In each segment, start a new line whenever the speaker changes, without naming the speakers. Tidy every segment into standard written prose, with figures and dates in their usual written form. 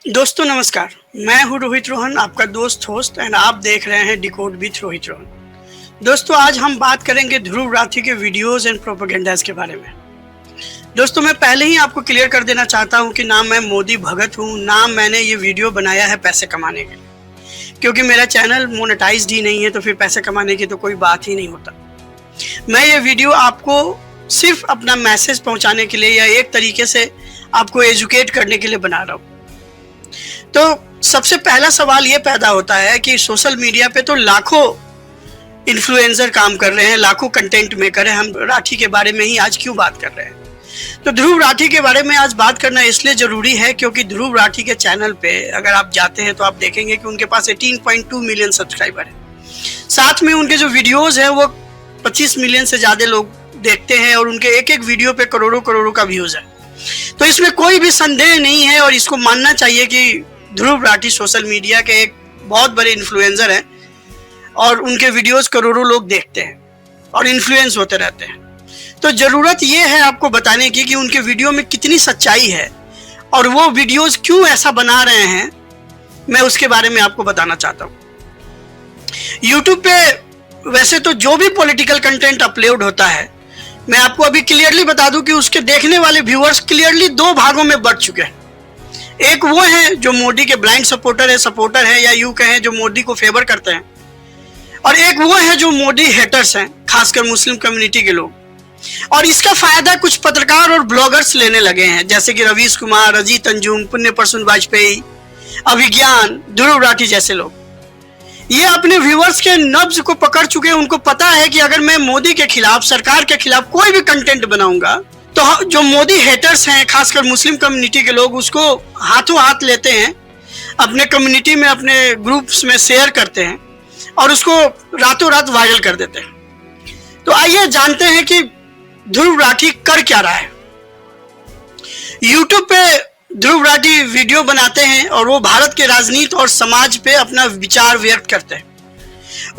दोस्तों नमस्कार, मैं हूँ रोहित रोहन, आपका दोस्त होस्ट एंड आप देख रहे हैं डिकोड विथ रोहित रोहन। दोस्तों आज हम बात करेंगे ध्रुव राठी के वीडियोस एंड प्रोपेगेंडास के बारे में। दोस्तों मैं पहले ही आपको क्लियर कर देना चाहता हूँ कि ना मैं मोदी भगत हूँ, ना मैंने ये वीडियो बनाया है पैसे कमाने के लिए, क्योंकि मेरा चैनल मोनेटाइज्ड ही नहीं है, तो फिर पैसे कमाने की तो कोई बात ही नहीं होता। मैं ये वीडियो आपको सिर्फ अपना मैसेज पहुँचाने के लिए या एक तरीके से आपको एजुकेट करने के लिए बना रहा हूँ। तो सबसे पहला सवाल ये पैदा होता है कि सोशल मीडिया पे तो लाखों इन्फ्लुएंसर काम कर रहे हैं, लाखों कंटेंट मेकर हैं, हम राठी के बारे में ही आज क्यों बात कर रहे हैं। तो ध्रुव राठी के बारे में आज बात करना इसलिए जरूरी है क्योंकि ध्रुव राठी के चैनल पे अगर आप जाते हैं तो आप देखेंगे कि उनके पास 18.2 मिलियन सब्सक्राइबर है। साथ में उनके जो वीडियोज हैं वो 25 मिलियन से ज्यादा लोग देखते हैं और उनके एक एक वीडियो पे करोड़ों करोड़ों का व्यूज है। तो इसमें कोई भी संदेह नहीं है और इसको मानना चाहिए कि ध्रुव राठी सोशल मीडिया के एक बहुत बड़े इन्फ्लुएंसर हैं और उनके वीडियोस करोड़ों लोग देखते हैं और इन्फ्लुएंस होते रहते हैं। तो ज़रूरत ये है आपको बताने की कि उनके वीडियो में कितनी सच्चाई है और वो वीडियोस क्यों ऐसा बना रहे हैं, मैं उसके बारे में आपको बताना चाहता हूँ। यूट्यूब पे वैसे तो जो भी पॉलिटिकल कंटेंट अपलोड होता है, मैं आपको अभी क्लियरली बता दूं कि उसके देखने वाले व्यूअर्स क्लियरली दो भागों में बढ़ चुके हैं। एक वो है जो मोदी के ब्लाइंड सपोर्टर है या यूं कहें जो मोदी को फेवर करते हैं, और एक वो है जो मोदी हेटर्स हैं, खासकर मुस्लिम कम्युनिटी के लोग। और इसका फायदा कुछ पत्रकार और ब्लॉगर्स लेने लगे हैं, जैसे कि रवीश कुमार, अजीत अंजुम, पुण्य प्रसून वाजपेयी, अभिज्ञान, ध्रुव राठी जैसे लोग। ये अपने व्यूअर्स के नब्ज को पकड़ चुके हैं। उनको पता है कि अगर मैं मोदी के खिलाफ, सरकार के खिलाफ कोई भी कंटेंट बनाऊंगा तो जो मोदी हेटर्स हैं, खासकर मुस्लिम कम्युनिटी के लोग, उसको हाथों हाथ लेते हैं, अपने कम्युनिटी में, अपने ग्रुप्स में शेयर करते हैं और उसको रातों रात वायरल कर देते हैं। तो आइए जानते हैं कि ध्रुव राठी कर क्या रहा है। यूट्यूब पे ध्रुव राठी वीडियो बनाते हैं और वो भारत के राजनीति और समाज पे अपना विचार व्यक्त करते हैं।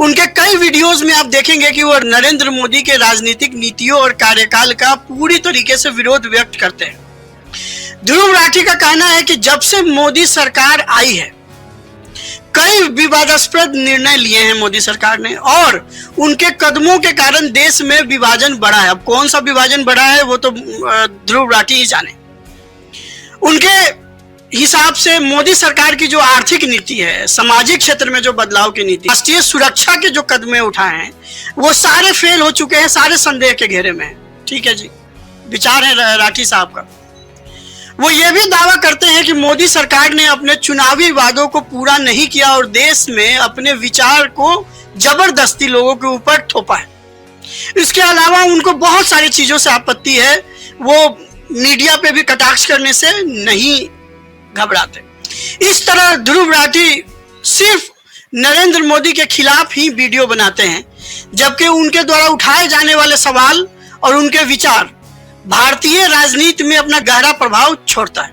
उनके कई वीडियोस में आप देखेंगे कि वो नरेंद्र मोदी के राजनीतिक नीतियों और कार्यकाल का पूरी तरीके से विरोध व्यक्त करते हैं। ध्रुव राठी का कहना है कि जब से मोदी सरकार आई है, कई विवादास्पद निर्णय लिए हैं मोदी सरकार ने और उनके कदमों के कारण देश में विभाजन बढ़ा है। अब कौन सा विभाजन बढ़ा है वो तो ध्रुव राठी ही जाने। उनके हिसाब से मोदी सरकार की जो आर्थिक नीति है, सामाजिक क्षेत्र में जो बदलाव की नीति, राष्ट्रीय सुरक्षा के जो कदम उठाए हैं, वो सारे फेल हो चुके हैं, सारे संदेह के घेरे में है। ठीक है जी, विचार है राठी साहब का। वो ये भी दावा करते हैं कि मोदी सरकार ने अपने चुनावी वादों को पूरा नहीं किया और देश में अपने विचार को जबरदस्ती लोगों के ऊपर थोपा है। इसके अलावा उनको बहुत सारी चीजों से आपत्ति है। वो मीडिया पे भी कटाक्ष करने से नहीं घबराते। इस तरह ध्रुव राठी सिर्फ नरेंद्र मोदी के खिलाफ ही वीडियो बनाते हैं, जबकि उनके द्वारा उठाए जाने वाले सवाल और उनके विचार भारतीय राजनीति में अपना गहरा प्रभाव छोड़ता है।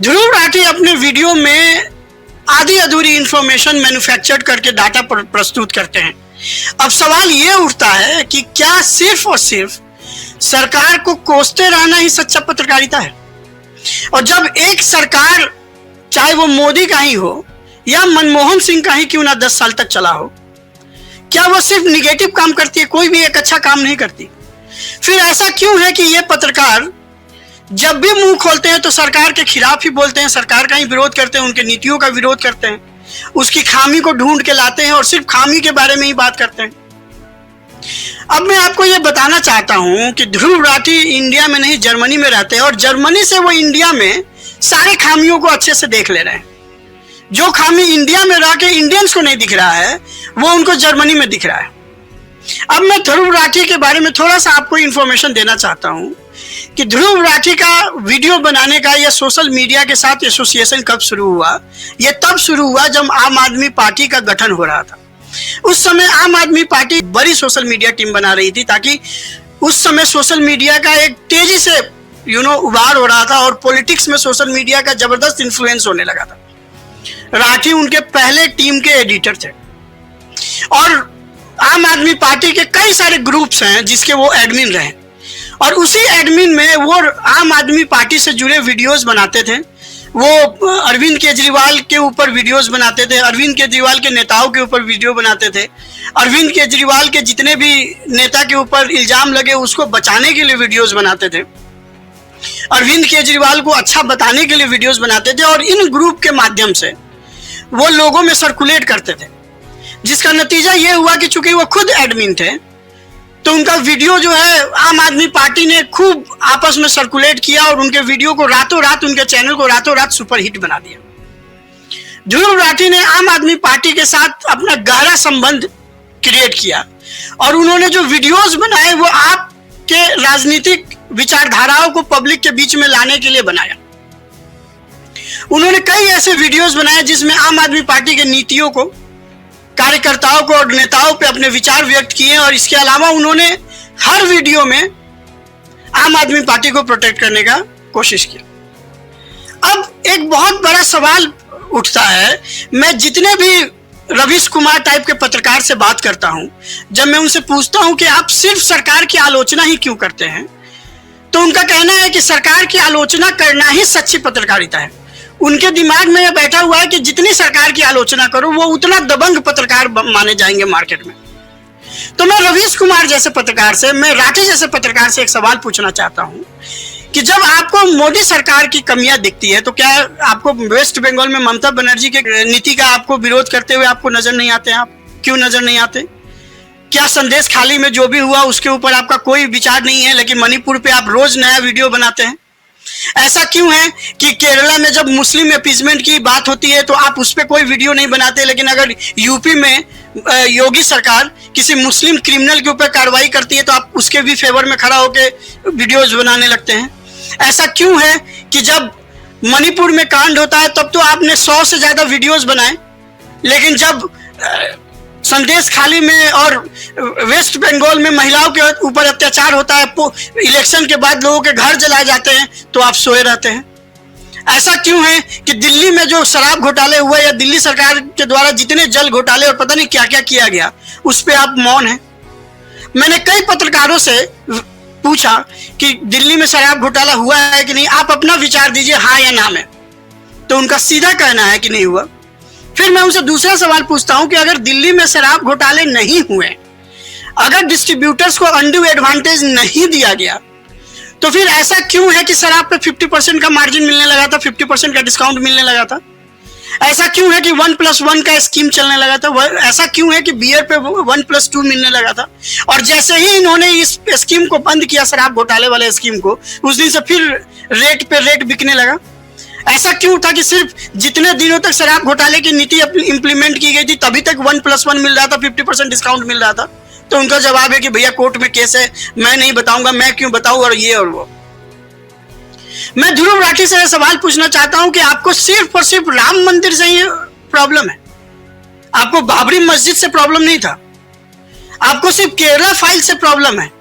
ध्रुव राठी अपने वीडियो में आधी अधूरी इंफॉर्मेशन मैन्युफैक्चर करके डाटा प्रस्तुत करते हैं। अब सवाल ये उठता है कि क्या सिर्फ और सिर्फ सरकार को कोसते रहना ही सच्चा पत्रकारिता है? और जब एक सरकार, चाहे वो मोदी का ही हो या मनमोहन सिंह का ही क्यों ना 10 साल तक चला हो, क्या वो सिर्फ निगेटिव काम करती है, कोई भी एक अच्छा काम नहीं करती? फिर ऐसा क्यों है कि ये पत्रकार जब भी मुंह खोलते हैं तो सरकार के खिलाफ ही बोलते हैं, सरकार का ही विरोध करते हैं, उनके नीतियों का विरोध करते हैं, उसकी खामी को ढूंढ के लाते हैं और सिर्फ खामी के बारे में ही बात करते हैं? अब मैं आपको ये बताना चाहता हूं कि ध्रुव राठी इंडिया में नहीं, जर्मनी में रहते हैं और जर्मनी से वो इंडिया में सारे खामियों को अच्छे से देख ले रहे हैं। जो खामी इंडिया में रह के इंडियंस को नहीं दिख रहा है, वो उनको जर्मनी में दिख रहा है। अब मैं ध्रुव राठी के बारे में थोड़ा सा आपको इंफॉर्मेशन देना चाहता हूं कि ध्रुव राठी का वीडियो बनाने का या सोशल मीडिया के साथ एसोसिएशन कब शुरू हुआ। ये तब शुरू हुआ जब आम आदमी पार्टी का गठन हो रहा था। उस समय आम आदमी पार्टी बड़ी सोशल मीडिया टीम बना रही थी, ताकि उस समय सोशल मीडिया का एक तेजी से उभार हो रहा था और पॉलिटिक्स में सोशल मीडिया का जबरदस्त इन्फ्लुएंस होने लगा था। राठी उनके पहले टीम के एडिटर थे और आम आदमी पार्टी के कई सारे ग्रुप्स हैं जिसके वो एडमिन रहे और उसी एडमिन में वो आम आदमी पार्टी से जुड़े वीडियोस बनाते थे। वो अरविंद केजरीवाल के ऊपर वीडियोस बनाते थे, अरविंद केजरीवाल के नेताओं के ऊपर वीडियो बनाते थे, अरविंद केजरीवाल के जितने भी नेता के ऊपर इल्जाम लगे उसको बचाने के लिए वीडियोस बनाते थे, अरविंद केजरीवाल को अच्छा बताने के लिए वीडियोस बनाते थे और इन ग्रुप के माध्यम से वो लोगों में सर्कुलेट करते थे, जिसका नतीजा ये हुआ कि चूंकि वो खुद एडमिन थे तो उनका वीडियो जो है आम आदमी पार्टी ने खूब आपस में सर्कुलेट किया और उनके वीडियो को रातों रात, उनके चैनल को रातों रात सुपरहिट बना दिया। ध्रुव राठी ने आम आदमी पार्टी के साथ अपना गहरा संबंध क्रिएट किया और उन्होंने जो वीडियोस बनाए वो आपके राजनीतिक विचारधाराओं को पब्लिक के बीच में लाने के लिए बनाया। उन्होंने कई ऐसे वीडियोस बनाए जिसमें आम आदमी पार्टी के नीतियों को, कार्यकर्ताओं को और नेताओं पे अपने विचार व्यक्त किए और इसके अलावा उन्होंने हर वीडियो में आम आदमी पार्टी को प्रोटेक्ट करने का कोशिश की। अब एक बहुत बड़ा सवाल उठता है, मैं जितने भी रवीश कुमार टाइप के पत्रकार से बात करता हूं, जब मैं उनसे पूछता हूं कि आप सिर्फ सरकार की आलोचना ही क्यों करते हैं, तो उनका कहना है कि सरकार की आलोचना करना ही सच्ची पत्रकारिता है। उनके दिमाग में यह बैठा हुआ है कि जितनी सरकार की आलोचना करो वो उतना दबंग पत्रकार माने जाएंगे मार्केट में। तो मैं रवीश कुमार जैसे पत्रकार से, मैं राठी जैसे पत्रकार से एक सवाल पूछना चाहता हूं कि जब आपको मोदी सरकार की कमियां दिखती है तो क्या आपको वेस्ट बंगाल में ममता बनर्जी के नीति का आपको विरोध करते हुए आपको नजर नहीं आते? आप क्यों नजर नहीं आते? क्या संदेश खाली में जो भी हुआ उसके ऊपर आपका कोई विचार नहीं है, लेकिन मणिपुर पे आप रोज नया वीडियो बनाते हैं? ऐसा क्यों है कि केरला में जब मुस्लिम अपीजमेंट की बात होती है तो आप उस पर कोई वीडियो नहीं बनाते, लेकिन अगर यूपी में योगी सरकार किसी मुस्लिम क्रिमिनल के ऊपर कार्रवाई करती है तो आप उसके भी फेवर में खड़ा होकर वीडियोस बनाने लगते हैं? ऐसा क्यों है कि जब मणिपुर में कांड होता है तब तो आपने 100 से ज्यादा वीडियोस बनाए, लेकिन जब संदेश खाली में और वेस्ट बंगाल में महिलाओं के ऊपर अत्याचार होता है, इलेक्शन के बाद लोगों के घर जलाए जाते हैं तो आप सोए रहते हैं? ऐसा क्यों है कि दिल्ली में जो शराब घोटाले हुए या दिल्ली सरकार के द्वारा जितने जल घोटाले और पता नहीं क्या क्या किया गया उस पर आप मौन हैं? मैंने कई पत्रकारों से पूछा कि दिल्ली में शराब घोटाला हुआ है कि नहीं, आप अपना विचार दीजिए, हाँ या ना में। तो उनका सीधा कहना है कि नहीं हुआ। फिर मैं उनसे दूसरा सवाल पूछता हूं कि अगर दिल्ली में शराब घोटाले नहीं हुए, अगर डिस्ट्रीब्यूटर्स को अनड्यू एडवांटेज नहीं दिया गया, तो फिर ऐसा क्यों है कि शराब पे 50% का मार्जिन मिलने लगा था, 50% का डिस्काउंट मिलने लगा था? ऐसा क्यों है कि 1+1 का स्कीम चलने लगा था? ऐसा क्यों है कि बियर पे 1+2 मिलने लगा था? और जैसे ही इन्होंने इस स्कीम को बंद किया, शराब घोटाले वाले स्कीम को, उस दिन से फिर रेट पे रेट बिकने लगा। ऐसा क्यों था कि सिर्फ जितने दिनों तक शराब घोटाले की नीति इंप्लीमेंट की गई थी तभी तक 1+1 मिल रहा था, 50% डिस्काउंट मिल रहा था? तो उनका जवाब है कि भैया कोर्ट में केस है, मैं नहीं बताऊंगा, मैं क्यों बताऊं, और ये और वो। मैं ध्रुव राठी से सवाल पूछना चाहता हूं कि आपको सिर्फ और सिर्फ राम मंदिर से ही प्रॉब्लम है? आपको बाबरी मस्जिद से प्रॉब्लम नहीं था? आपको सिर्फ केरला फाइल से प्रॉब्लम है?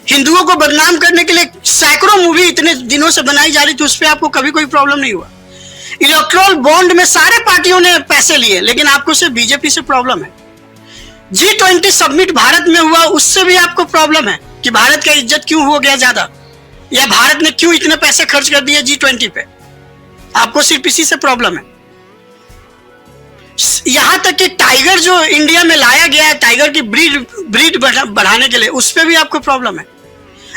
हिंदुओं को बदनाम करने के लिए सैकड़ों मूवी इतने दिनों से बनाई जा रही थी, उस पर आपको कभी कोई प्रॉब्लम नहीं हुआ? इलेक्टोरल बॉन्ड में सारे पार्टियों ने पैसे लिए, लेकिन आपको सिर्फ बीजेपी से प्रॉब्लम है। G20 सबमिट भारत में हुआ, उससे भी आपको प्रॉब्लम है कि भारत का इज्जत क्यों हो गया ज्यादा, या भारत ने क्यों इतने पैसे खर्च कर दिए G20 पे? आपको सिर्फ इसी से प्रॉब्लम है। यहां तक कि टाइगर जो इंडिया में लाया गया है, टाइगर की ब्रीड बढ़ाने के लिए, उस पर भी आपको प्रॉब्लम है।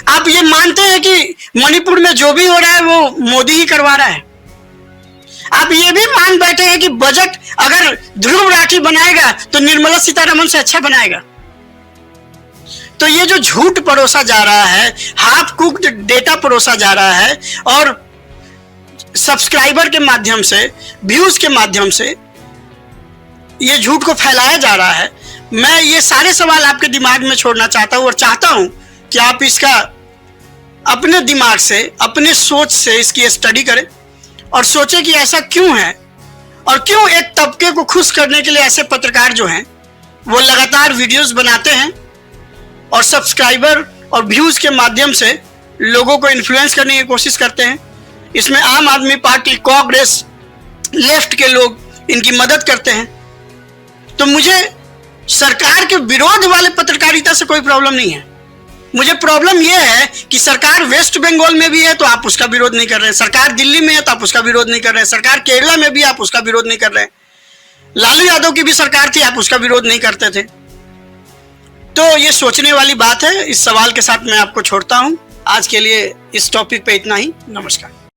आप ये मानते हैं कि मणिपुर में जो भी हो रहा है वो मोदी ही करवा रहा है? आप ये भी मान बैठे हैं कि बजट अगर ध्रुव राठी बनाएगा तो निर्मला सीतारमण से अच्छा बनाएगा? तो ये जो झूठ परोसा जा रहा है, हाफ कुक्ड डेटा परोसा जा रहा है और सब्सक्राइबर के माध्यम से, व्यूज के माध्यम से ये झूठ को फैलाया जा रहा है, मैं ये सारे सवाल आपके दिमाग में छोड़ना चाहता हूं और चाहता हूं कि आप इसका अपने दिमाग से, अपने सोच से इसकी स्टडी करें और सोचें कि ऐसा क्यों है और क्यों एक तबके को खुश करने के लिए ऐसे पत्रकार जो हैं वो लगातार वीडियोस बनाते हैं और सब्सक्राइबर और व्यूज के माध्यम से लोगों को इन्फ्लुएंस करने की कोशिश करते हैं। इसमें आम आदमी पार्टी, कांग्रेस, लेफ्ट के लोग इनकी मदद करते हैं। तो मुझे सरकार के विरोध वाले पत्रकारिता से कोई प्रॉब्लम नहीं है, मुझे प्रॉब्लम यह है कि सरकार वेस्ट बंगाल में भी है तो आप उसका विरोध नहीं कर रहे हैं, सरकार दिल्ली में है तो आप उसका विरोध नहीं कर रहे हैं, सरकार केरला में भी आप उसका विरोध नहीं कर रहे हैं, लालू यादव की भी सरकार थी, आप उसका विरोध नहीं करते थे। तो ये सोचने वाली बात है। इस सवाल के साथ मैं आपको छोड़ता हूं। आज के लिए इस टॉपिक पे इतना ही। नमस्कार।